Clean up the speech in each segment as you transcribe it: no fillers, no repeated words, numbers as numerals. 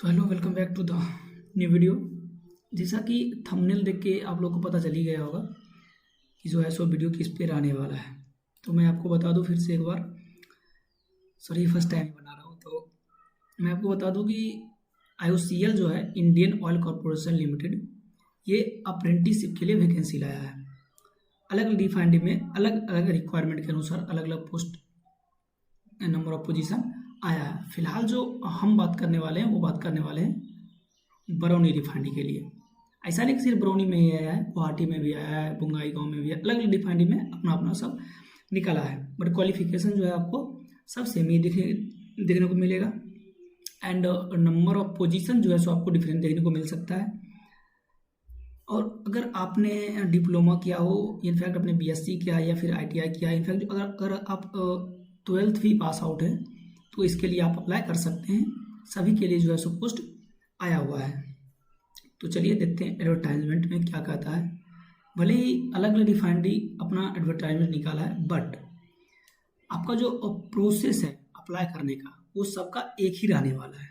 तो hello, welcome back to the new video. जैसा कि थंबनेल देख के आप लोग को पता चल ही गया होगा कि जो है सो वीडियो किस पे रहने वाला है। तो मैं आपको बता दूं फिर से एक बार, सॉरी फर्स्ट टाइम बना रहा हूँ। तो मैं आपको बता दूं कि IOCL जो है, इंडियन ऑयल कॉरपोरेशन लिमिटेड, ये अप्रेंटिसशिप के लिए वैकेंसी लाया है। अलग अलग डिफाइंड में अलग अलग रिक्वायरमेंट के अनुसार अलग अलग पोस्ट, नंबर ऑफ पोजीशन आया है। फिलहाल जो हम बात करने वाले हैं वो बात करने वाले हैं बरौनी रिफाइनरी के लिए। ऐसा नहीं कि सिर्फ बरौनी में ही आया है, गुवाहाटी में भी आया है, बुंगाईगांव में भी है। अलग अलग रिफाइनरी में अपना अपना सब निकला है, बट क्वालिफिकेशन जो है आपको सब सेम ही देखने को मिलेगा। एंड नंबर ऑफ पोजीशन जो है सो आपको डिफरेंट देखने को मिल सकता है। और अगर आपने डिप्लोमा किया हो, इनफैक्ट अपने BSc किया है या फिर ITI किया है, इनफैक्ट अगर आप 12th भी पास आउट है तो इसके लिए आप अप्लाई कर सकते हैं। सभी के लिए जो है सो पोस्ट आया हुआ है। तो चलिए देखते हैं एडवर्टाइजमेंट में क्या कहता है। भले ही अलग अलग रिफाइनरी अपना एडवर्टाइजमेंट निकाला है, बट आपका जो प्रोसेस है अप्लाई करने का वो सबका एक ही रहने वाला है।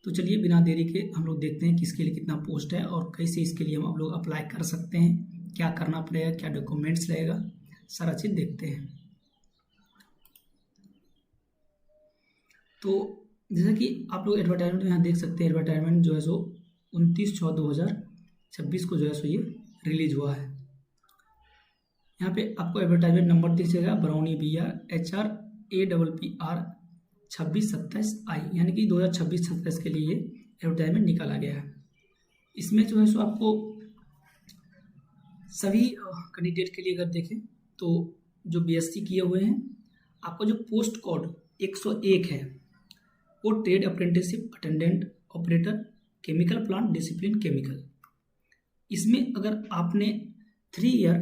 तो चलिए बिना देरी के हम लोग देखते हैं किसके लिए कितना पोस्ट है और कैसे इसके लिए हम लोग अप्लाई कर सकते हैं, क्या करना पड़ेगा, क्या डॉक्यूमेंट्स लगेगा, सारा चीज़ देखते हैं। तो जैसा कि आप लोग एडवर्टाइजमेंट यहाँ देख सकते हैं, एडवर्टाइजमेंट जो है सो 29/6/2026 को जो है सो ये रिलीज हुआ है। यहाँ पे आपको एडवर्टाइजमेंट नंबर दिखेगा, Barauni BR HR APPR 2627I, यानी कि 2026-27 के लिए ये एडवर्टाइजमेंट निकाला गया है। इसमें जो है सो आपको सभी कैंडिडेट के लिए अगर देखें तो जो BSc किए हुए हैं, आपका जो पोस्ट कोड 101 है वो trade apprenticeship attendant operator chemical plant discipline chemical. इसमें अगर आपने 3 ईयर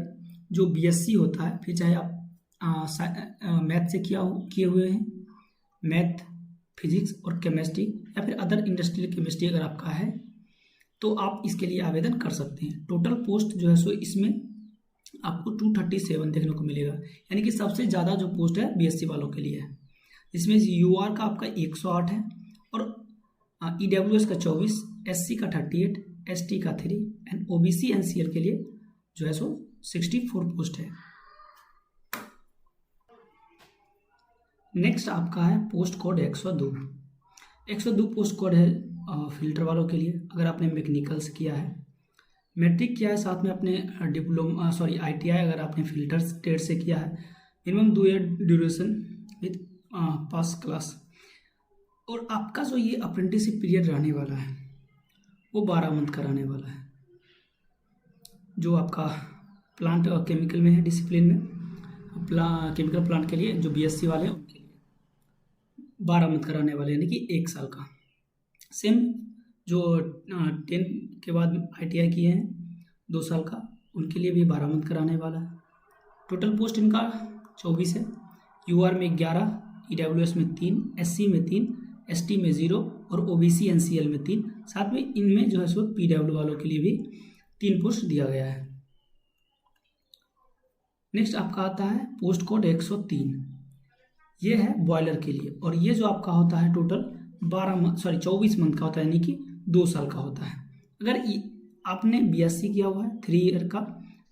जो BSc होता है, फिर चाहे आप मैथ से किए हुए हैं, मैथ, फिजिक्स और केमिस्ट्री, या फिर अदर इंडस्ट्रियल केमिस्ट्री अगर आपका है, तो आप इसके लिए आवेदन कर सकते हैं। टोटल पोस्ट जो है सो इसमें आपको 237 देखने को मिलेगा, यानी कि सबसे ज़्यादा जो पोस्ट है BSc वालों के लिए है। इसमें UR का आपका 108 है और EWS का 24, SC का 38, ST का 3 एंड OBC NCL के लिए जो है सो 64 पोस्ट है। नेक्स्ट आपका है पोस्ट कोड 102 पोस्ट कोड है फिल्टर वालों के लिए। अगर आपने मैकेनिकल से किया है, मैट्रिक किया है, साथ में अपने ITI अगर आपने फिल्टर ट्रेड से किया है, minimum 2 year duration with pass class. और आपका जो ये अप्रेंटिसशिप पीरियड रहने वाला है वो 12 मंथ का रहने वाला है। जो आपका प्लांट केमिकल में है, डिसिप्लिन में केमिकल प्लांट के लिए जो BSc वाले हैं उनके लिए 12 मंथ का रहने वाला है, यानी कि 1 साल का। सेम जो 10 के बाद ITI किए हैं 2 साल का, उनके लिए भी 12 मंथ का रहने वाला है। टोटल पोस्ट इनका 24 है। UR में 11, EWS में 3, SC में 3, ST में 0 और OBC NCL में 3। साथ में इनमें जो है सो PW वालों के लिए भी 3 पोस्ट दिया गया है। नेक्स्ट आपका आता है पोस्ट कोड 103। ये है बॉयलर के लिए, और ये जो आपका होता है टोटल 24 मंथ का होता है, यानी कि 2 साल का होता है। अगर आपने BSc किया हुआ है 3 ईयर का,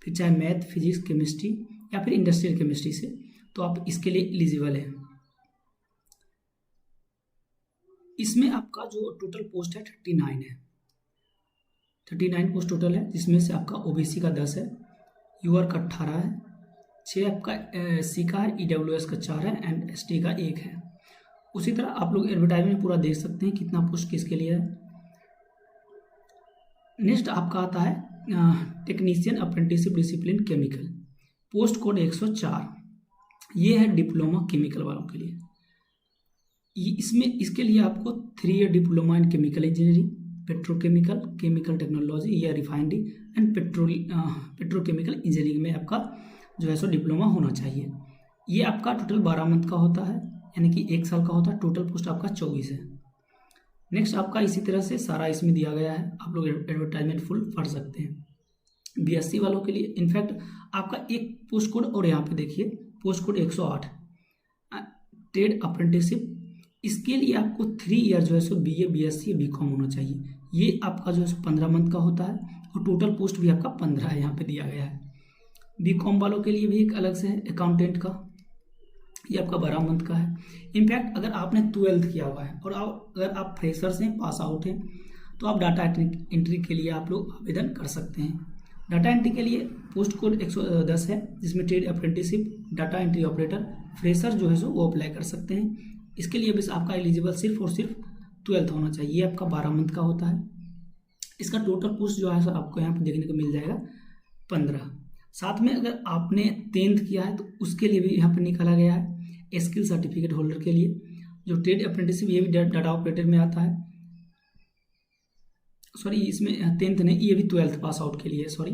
फिर चाहे मैथ, फिजिक्स, केमिस्ट्री या फिर इंडस्ट्रियल केमिस्ट्री से, तो आप इसके लिए एलिजिबल है। इसमें आपका जो टोटल पोस्ट है 39 है, 39 पोस्ट टोटल है, जिसमें से आपका OBC का 10 है, UR का 18 है, 6 आपका SC का है, EWS का 4 है एंड ST का 1 है। उसी तरह आप लोग एडवर्टाइजमेंट पूरा देख सकते हैं कितना पोस्ट किसके लिए है। नेक्स्ट आपका आता है technician apprenticeship discipline chemical, post code 104। ये है डिप्लोमा केमिकल वालों के लिए। इसके लिए आपको 3 year diploma in chemical engineering, petrochemical, chemical technology या रिफाइनरी एंड पेट्रोकेमिकल इंजीनियरिंग में आपका जो है सो डिप्लोमा होना चाहिए। ये आपका टोटल 12 मंथ का होता है, यानी कि 1 साल का होता है। टोटल पोस्ट आपका 24 है। नेक्स्ट आपका इसी तरह से सारा इसमें दिया गया है, आप लोग एडवर्टाइजमेंट फुल पढ़ सकते हैं। BSc वालों के लिए इनफैक्ट आपका एक पोस्ट कोड, और यहाँ पे देखिए पोस्ट कोड 108 ट्रेड अप्रेंटिसशिप इसके लिए आपको 3 ईयर जो है सो BA BSc BCom होना चाहिए। ये आपका जो है सो 15 मंथ का होता है और टोटल पोस्ट भी आपका 15 है, यहाँ पे दिया गया है। BCom वालों के लिए भी एक अलग से है अकाउंटेंट का, ये आपका 12 मंथ का है। इनफैक्ट अगर आपने 12th किया हुआ है और अगर आप फ्रेशर हैं, पास आउट हैं, तो आप डाटा एंट्री के लिए आप लोग आवेदन कर सकते हैं। डाटा एंट्री के लिए पोस्ट कोड 110 है, जिसमें trade apprenticeship, data entry operator, fresher जो है सो वो अप्लाई कर सकते हैं। इसके लिए बस आपका एलिजिबल सिर्फ और सिर्फ 12th होना चाहिए। ये आपका 12 मंथ का होता है। इसका टोटल पोस्ट जो है सो आपको यहाँ पर देखने को मिल जाएगा 15। साथ में अगर आपने 10th किया है तो उसके लिए भी यहाँ पर निकाला गया है स्किल सर्टिफिकेट होल्डर के लिए, जो ट्रेड अप्रेंटिसशिप, ये भी डाटा ऑपरेटर में आता है। सॉरी, इसमें 10th नहीं, ये भी 12th पास आउट के लिए, सॉरी,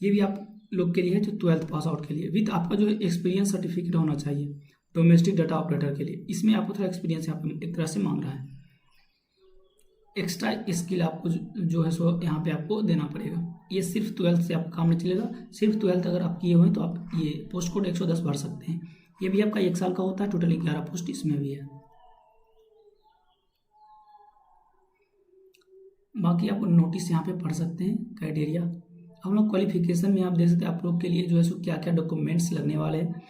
ये भी आप लोग के लिए है जो 12th पास आउट के लिए, विथ आपका जो एक्सपीरियंस सर्टिफिकेट होना चाहिए डोमेस्टिक डाटा ऑपरेटर के लिए। इसमें आपको थोड़ा एक्सपीरियंस यहाँ पे एक तरह से मांग रहा है। एक्स्ट्रा स्किल आपको जो है सो यहाँ पे आपको देना पड़ेगा। ये सिर्फ 12th से आपका काम नहीं चलेगा। सिर्फ 12th अगर आप किए हुए हैं तो आप ये पोस्ट कोड 110 भर सकते हैं। ये भी आपका 1 साल का होता है। टोटल 11 पोस्ट इसमें भी है। बाकी आप नोटिस यहाँ पे पढ़ सकते हैं, क्राइटेरिया। हम लोग क्वालिफिकेशन में आप देख सकते हैं आप लोग के लिए जो है सो क्या क्या डॉक्यूमेंट्स लगने वाले हैं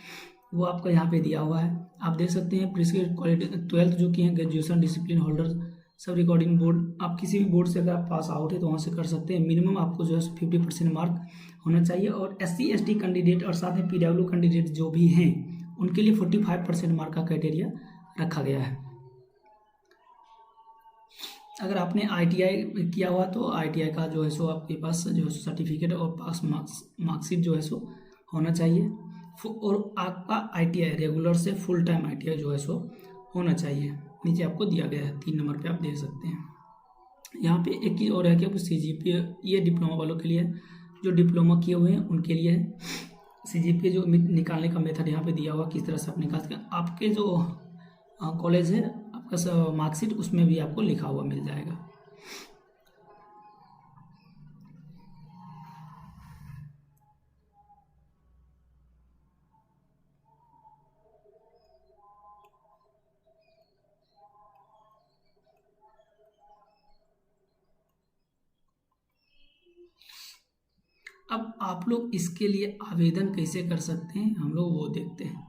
वो आपका यहाँ पे दिया हुआ है। आप देख सकते हैं प्रिस्क्रिप्ट क्वालिटी 12th जो कि है, ग्रेजुएशन डिसिप्लिन होल्डर, सब रिकॉर्डिंग बोर्ड, आप किसी भी बोर्ड से अगर आप पास आउट है तो वहाँ से कर सकते हैं। मिनिमम आपको जो है 50% मार्क होना चाहिए। और SC ST कैंडिडेट और साथ में PW कैंडिडेट जो भी हैं उनके लिए 45% मार्क का क्राइटेरिया रखा गया है। अगर आपने ITI किया हुआ तो ITI का जो है सो आपके पास जो सर्टिफिकेट और पास मार्कशीट जो है सो होना चाहिए। और आपका ITI रेगुलर से फुल टाइम ITI जो है सो होना चाहिए। नीचे आपको दिया गया है 3 नंबर पे, आप देख सकते हैं। यहाँ पे एक चीज़ और है कि आपको CGPA, ये डिप्लोमा वालों के लिए है, जो डिप्लोमा किए हुए हैं उनके लिए है। CGPA जो निकालने का मेथड यहाँ पे दिया हुआ, किस तरह से आप निकाल सकते हैं। आपके जो कॉलेज है आपका मार्कशीट उसमें भी आपको लिखा हुआ मिल जाएगा। अब आप लोग इसके लिए आवेदन कैसे कर सकते हैं, हम लोग वो देखते हैं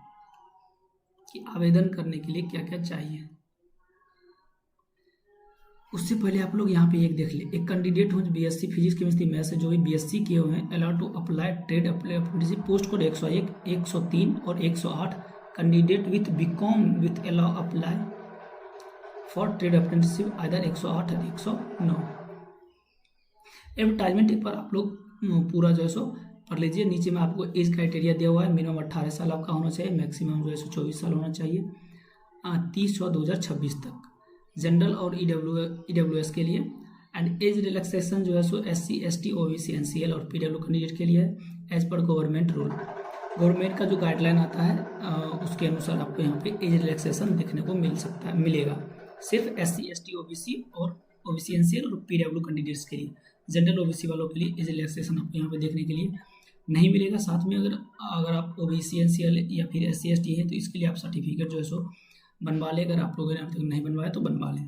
कि आवेदन करने के लिए क्या क्या चाहिए। उससे पहले आप लोग यहाँ पे एक देख ले, एक कैंडिडेट हो BSc फिजिक्स केमिस्ट्री मैथ्स से जो भी BSc किए हुए हैं, allow to apply trade apprenticeship, post code 101, 103 और 108। Candidate with BCom with allow apply for trade apprenticeship either 108 और 109। एडवर्टाइजमेंट एक बार आप लोग पूरा जो है सो पढ़ लीजिए। नीचे में आपको एज क्राइटेरिया दिया हुआ है। मिनिमम 18 साल आपका होना चाहिए, मैक्सिमम जो है सो 24 साल होना चाहिए, 30/6/2026 तक जनरल और EWS के लिए। एंड एज रिलैक्सेशन जो है सो SC ST OBC NCL और PW कैंडिडेट के लिए है, as per government rule. Government का जो गाइडलाइन आता है उसके अनुसार आपको यहाँ पे एज रिलैक्सेशन देखने को मिलेगा। सिर्फ SC ST OBC और OBC NCL और PW कैंडिडेट्स के लिए। जनरल OBC वालों के लिए एज रिलैक्सेशन आपको यहाँ पे देखने के लिए नहीं मिलेगा। साथ में अगर आप OBC NCL या फिर SC ST है तो इसके लिए आप सर्टिफिकेट जो है सो बनवा लें। अगर आप लोगों ने अब तक नहीं बनवाया तो बनवा लें।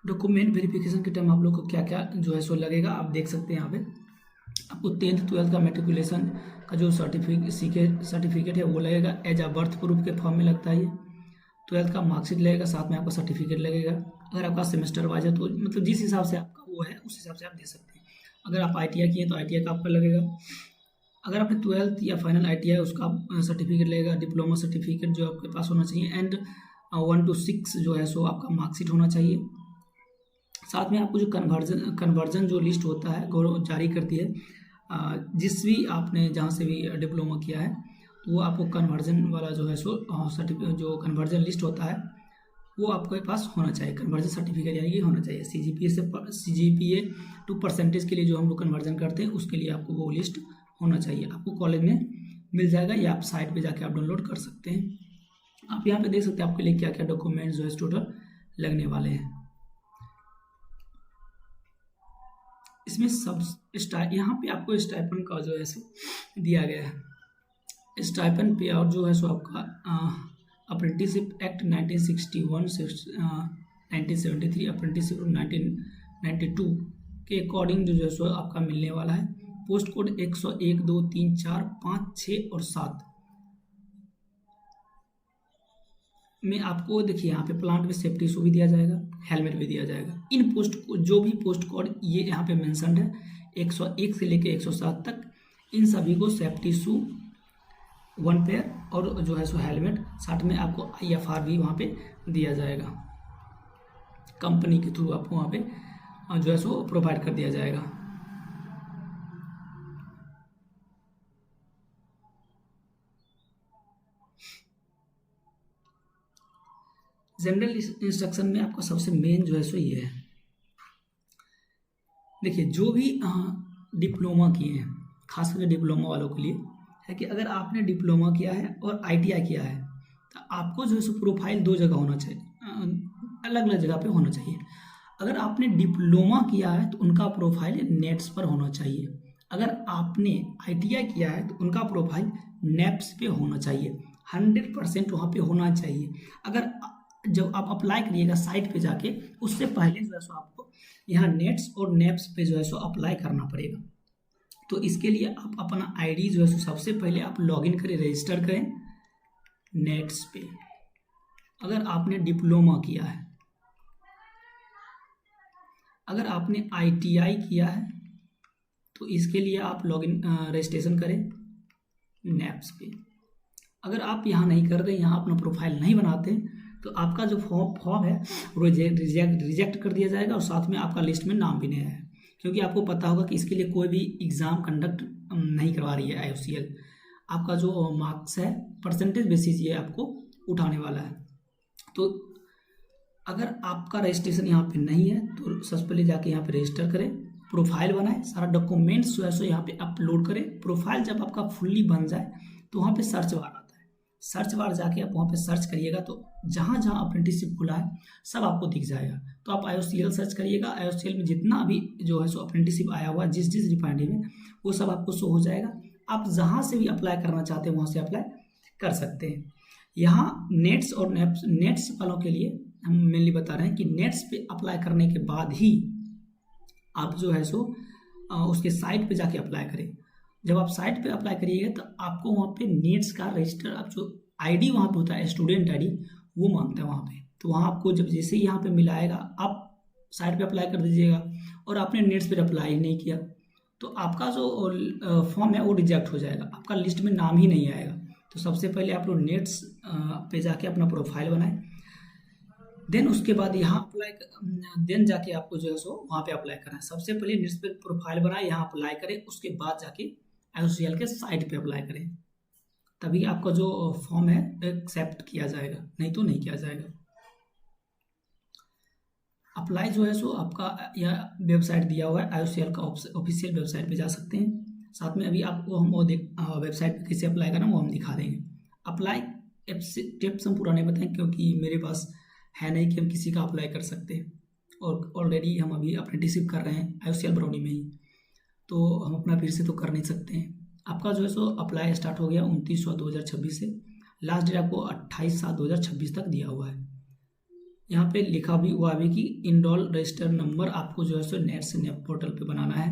डॉक्यूमेंट वेरिफिकेशन के टाइम आप लोग को क्या क्या जो है सो लगेगा, आप देख सकते हैं यहाँ पे। आपको 10th 12th का मेट्रिकुलेशन का जो सर्टिफिकेट है वो लगेगा, एज आ बर्थ प्रूफ के फॉर्म में लगता है ये। 12th का मार्कशीट लगेगा, साथ में आपका सर्टिफिकेट लगेगा। अगर आपका सेमेस्टर वाइज है तो मतलब जिस हिसाब से आपका वो है उस हिसाब से आप दे सकते हैं। अगर आप ITI किए तो ITI का आपका लगेगा। अगर आपने 12th या फाइनल ITI उसका सर्टिफिकेट लगेगा। डिप्लोमा सर्टिफिकेट जो आपके पास होना चाहिए। एंड 1 to 6 जो है सो आपका मार्कशीट होना चाहिए। साथ में आपको जो कन्वर्जन जो लिस्ट होता है गवर्नमेंट जारी करती है, जिस भी आपने जहाँ से भी डिप्लोमा किया है तो वो आपको कन्वर्जन वाला जो है सो सर्टिफिकेट, जो कन्वर्जन लिस्ट होता है वो आपके पास होना चाहिए। कन्वर्जन सर्टिफिकेट यानी कि होना चाहिए। CGPA टू परसेंटेज के लिए जो हम लोग कन्वर्जन करते हैं उसके लिए आपको वो लिस्ट होना चाहिए। आपको कॉलेज में मिल जाएगा या आप साइट पे जाके आप डाउनलोड कर सकते हैं। आप यहाँ पे देख सकते हैं आपके लिए क्या क्या डॉक्यूमेंट्स जो है टोटल लगने वाले हैं। इसमें सब यहाँ पे आपको स्टाइपेंड का जो है सो दिया गया है। स्टाइपेंड पे आउट जो है सो आपका अप्रेंटिसशिप एक्ट 1961 से 1973 अप्रेंटिसशिप 1992 के अकॉर्डिंग जो है सो आपका मिलने वाला है। पोस्ट कोड 101, 2, 3, 4, 5, 6 और 7 में आपको देखिए यहाँ पे प्लांट में सेफ्टी शू भी दिया जाएगा, हेलमेट भी दिया जाएगा। इन पोस्ट को जो भी पोस्ट कोड ये यहाँ पे मेंशन्ड है 101 से लेके 107 तक, इन सभी को सेफ्टी शू 1 पेयर और जो है सो हेलमेट, साथ में आपको IFR भी वहाँ पे दिया जाएगा। कंपनी के थ्रू आपको वहाँ पे जो है सो प्रोवाइड कर दिया जाएगा। जनरल इंस्ट्रक्शन में आपका सबसे मेन जो है सो ये है, देखिए जो भी डिप्लोमा किए हैं, खास करके डिप्लोमा वालों के लिए है कि अगर आपने डिप्लोमा किया है और ITI किया है तो आपको जो है सो प्रोफाइल 2 जगह होना चाहिए, अलग अलग जगह पे होना चाहिए। अगर आपने डिप्लोमा किया है तो उनका प्रोफाइल नेट्स पर होना चाहिए। अगर आपने ITI किया है तो उनका प्रोफाइल नेप्स पे होना चाहिए, 100% वहाँ पे होना चाहिए। अगर जब आप अप्लाई करिएगा साइट पे जाके, उससे पहले जो है सो आपको यहाँ नेट्स और नेप्स पे जो है सो अप्लाई करना पड़ेगा। तो इसके लिए आप अपना ID जो है सो सबसे पहले आप लॉगिन करें, रजिस्टर करें नेट्स पे। अगर आपने डिप्लोमा किया है, अगर आपने ITI किया है तो इसके लिए आप लॉगिन रजिस्ट्रेशन करें नेप्स पे। अगर आप यहाँ नहीं कर रहे, यहाँ अपना प्रोफाइल नहीं बनाते, तो आपका जो फॉर्म है वो रिजेक्ट कर दिया जाएगा और साथ में आपका लिस्ट में नाम भी नहीं है, क्योंकि आपको पता होगा कि इसके लिए कोई भी एग्ज़ाम कंडक्ट नहीं करवा रही है IOCL। आपका जो मार्क्स है परसेंटेज बेसिस ये आपको उठाने वाला है। तो अगर आपका रजिस्ट्रेशन यहाँ पे नहीं है तो सबसे पहले जाके यहाँ पे रजिस्टर करें, प्रोफाइल बनाएं, सारा डॉक्यूमेंट्स जो है सो यहाँ पे अपलोड करें। प्रोफाइल जब आपका फुल्ली बन जाए तो वहाँ पे सर्च बार आता है, सर्च बार जाके आप वहाँ पे सर्च करिएगा तो जहाँ जहाँ अप्रेंटिसशिप खुला है सब आपको दिख जाएगा। तो आप IOCL सर्च करिएगा, IOCL में जितना भी जो है सो अप्रेंटिसशिप आया हुआ है जिस जिस रिफाइनरी में, वो सब आपको शो हो जाएगा। आप जहाँ से भी अप्लाई करना चाहते हैं वहाँ से अप्लाई कर सकते हैं। यहाँ नेट्स और नेट्स वालों के लिए हम मेनली बता रहे हैं कि नेट्स पे अप्लाई करने के बाद ही आप जो है सो उसके साइट पे जाके अप्लाई करें। जब आप साइट पे अप्लाई करिएगा तो आपको वहाँ पे नेट्स का रजिस्टर, अब जो ID वहाँ पे होता है स्टूडेंट ID, वो मांगता है वहाँ पे। तो वहाँ आपको जब जैसे ही यहाँ पे मिलाएगा आप साइट पे अप्लाई कर दीजिएगा, और आपने नेट्स पे अप्लाई नहीं किया तो आपका जो फॉर्म है वो रिजेक्ट हो जाएगा, आपका लिस्ट में नाम ही नहीं आएगा। तो सबसे पहले आप लोग नेट्स पे जाके अपना प्रोफाइल बनाएं, देन उसके बाद यहाँ अप्लाई, देन जाके आपको जो है सो वहाँ पे अप्लाई करना है। सबसे पहले नेट्स पे प्रोफाइल बनाए, यहाँ अप्लाई करें, उसके बाद जाके IOCL के साइट पे अप्लाई करें, तभी आपका जो फॉर्म है एक्सेप्ट किया जाएगा, नहीं तो नहीं किया जाएगा। अप्लाई जो है सो आपका यह वेबसाइट दिया हुआ है, IOCL का ऑफिशियल वेबसाइट पे जा सकते हैं। साथ में अभी आपको हम वो वेबसाइट पे कैसे अप्लाई करना वो हम दिखा देंगे। अप्लाई टिप्स हम पुराने बताएं क्योंकि मेरे पास है नहीं कि हम किसी का अप्लाई कर सकते हैं, और ऑलरेडी हम अभी अप्रेंटिसशिप कर रहे हैं IOCL बरौनी में ही, तो हम अपना फिर से तो कर नहीं सकते हैं। आपका जो है सो अप्लाई स्टार्ट हो गया 29/7/2026 से, लास्ट डेट आपको 28/7/2026 तक दिया हुआ है। यहाँ पे लिखा भी हुआ भी कि इनरोल रजिस्टर नंबर आपको जो है सो नेट्स नेप पोर्टल पे बनाना है,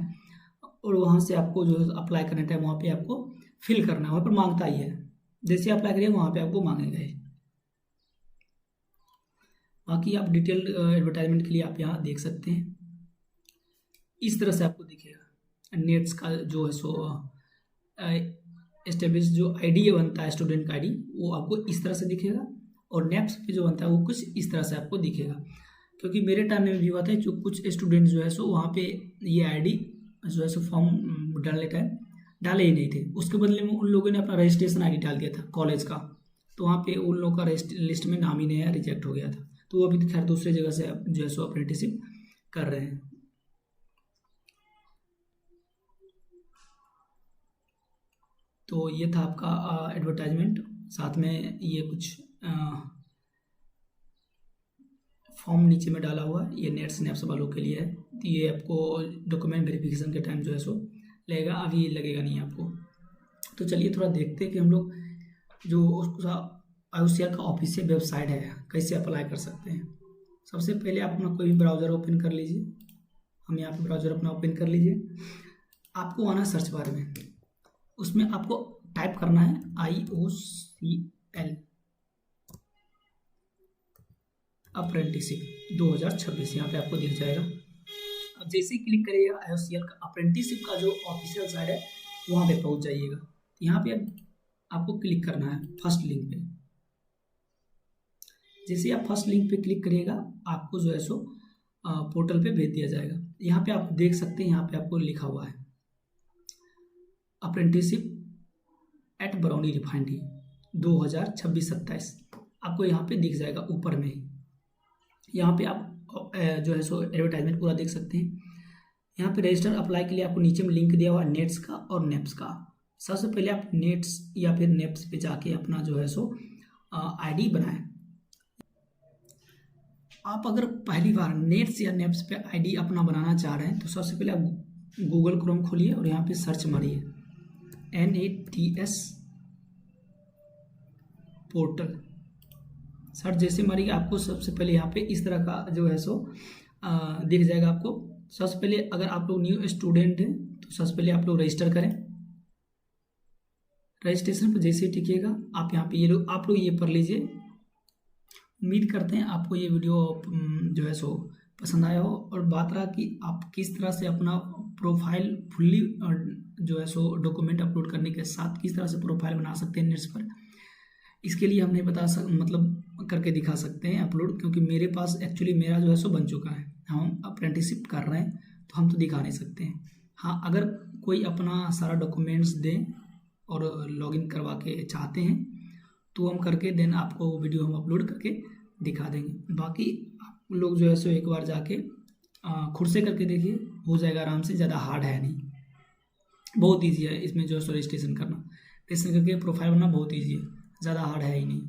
और वहाँ से आपको जो है अप्लाई करने टाइम वहाँ पे आपको फिल करना है, वहाँ पर मांगता ही है, जैसे अप्लाई करिए वहाँ पे आपको मांगेगा ही। बाकी आप डिटेल एडवर्टाइजमेंट के लिए आप यहाँ देख सकते हैं, इस तरह से आपको दिखेगा। नेट्स का जो है सो एस्टेब्लिश जो ID बनता है स्टूडेंट का ID, वो आपको इस तरह से दिखेगा, और नेप्स पे जो बनता है वो कुछ इस तरह से आपको दिखेगा। क्योंकि मेरे टाइम में भी हुआ था जो कुछ स्टूडेंट जो है सो वहाँ पे ये ID जो है सो फॉर्म डालने टाइम डाले ही नहीं थे, उसके बदले में उन लोगों ने अपना रजिस्ट्रेशन ID डाल दिया था कॉलेज का, तो वहाँ पे उन लोगों का लिस्ट में नाम ही नहीं आया, रिजेक्ट हो गया था। तो वो अभी खैर दूसरे जगह से जो है सो अप्रेंटिसशिप कर रहे हैं। तो ये था आपका एडवर्टाइजमेंट, साथ में ये कुछ फॉर्म नीचे में डाला हुआ है, ये नेट स्नैप्स वालों के लिए है। तो ये आपको डॉक्यूमेंट वेरिफिकेशन के टाइम जो है सो लगेगा, अभी लगेगा नहीं आपको। तो चलिए थोड़ा देखते हैं कि हम लोग जो उसका IOCL का ऑफिशियल वेबसाइट है कैसे अप्लाई कर सकते हैं। सबसे पहले आप अपना कोई भी ब्राउज़र ओपन कर लीजिए। हम यहाँ पे ब्राउज़र अपना ओपन कर लीजिए। आपको आना सर्च बार में, उसमें आपको टाइप करना है IOCL अप्रेंटिसशिप 2026, यहाँ पे आपको दिख जाएगा। अब जैसे ही क्लिक करिएगा IOCL का अप्रेंटिसशिप का जो ऑफिशियल साइट है वहाँ पे पहुँच जाइएगा। यहाँ पे आपको क्लिक करना है फर्स्ट लिंक पे। जैसे आप फर्स्ट लिंक पे क्लिक करिएगा आपको जो है सो पोर्टल पे भेज दिया जाएगा। यहाँ पे आप देख सकते हैं, यहाँ पे आपको लिखा हुआ है अप्रेंटिसशिप एट बरौनी रिफाइनरी 2026-27, आपको यहाँ पे दिख जाएगा ऊपर में ही। यहाँ पे आप जो है सो एडवर्टाइजमेंट पूरा देख सकते हैं। यहाँ पे रजिस्टर अप्लाई के लिए आपको नीचे में लिंक दिया हुआ है नेट्स का और नेप्स का। सबसे पहले आप नेट्स या फिर नेप्स पे जाके अपना जो है सो ID बनाएं। आप अगर पहली बार नेट्स या नेप्स पे ID अपना बनाना चाह रहे हैं तो सबसे पहले आप गूगल क्रोम खोलिए और यहाँ पे सर्च मारिए NATS पोर्टल। सर्च जैसे मारिएगा आपको सबसे पहले यहाँ पे इस तरह का जो है सो दिख जाएगा आपको। सबसे पहले अगर आप लोग न्यू स्टूडेंट हैं तो सबसे पहले आप लोग रजिस्टर करें। रजिस्ट्रेशन पर जैसे ही टिकिएगा आप यहाँ पे आप लोग ये पढ़ लीजिए। उम्मीद करते हैं आपको ये वीडियो जो है सो पसंद आया हो। और बात रहा कि आप किस तरह से अपना प्रोफाइल फुल्ली जो है सो डॉक्यूमेंट अपलोड करने के साथ किस तरह से प्रोफाइल बना सकते हैं नेट्स पर, इसके लिए हम नहीं मतलब करके दिखा सकते हैं अपलोड, क्योंकि मेरे पास एक्चुअली मेरा जो है सो बन चुका है। हम अप्रेंटिसशिप कर रहे हैं तो हम तो दिखा नहीं सकते हैं। हाँ, अगर कोई अपना सारा डॉक्यूमेंट्स दें और लॉगिन करवा के चाहते हैं तो हम करके देन आपको वीडियो हम अपलोड करके दिखा देंगे। बाकी आप लोग जो है सो एक बार जाके खुद से करके देखिए, हो जाएगा आराम से, ज़्यादा हार्ड है नहीं, बहुत ईजी है इसमें जो है सो रजिस्ट्रेशन करना। रजिस्ट्रेशन करके प्रोफाइल बनना बहुत ईजी है, ज़्यादा हार्ड है ही नहीं।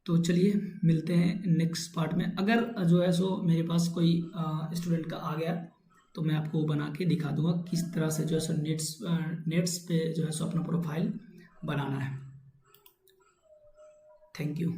तो चलिए मिलते हैं नेक्स्ट पार्ट में। अगर जो है सो मेरे पास कोई स्टूडेंट का आ गया तो मैं आपको बना के दिखा दूंगा किस तरह से जो है सो नेट्स पे जो है सो अपना प्रोफाइल बनाना है। Thank you.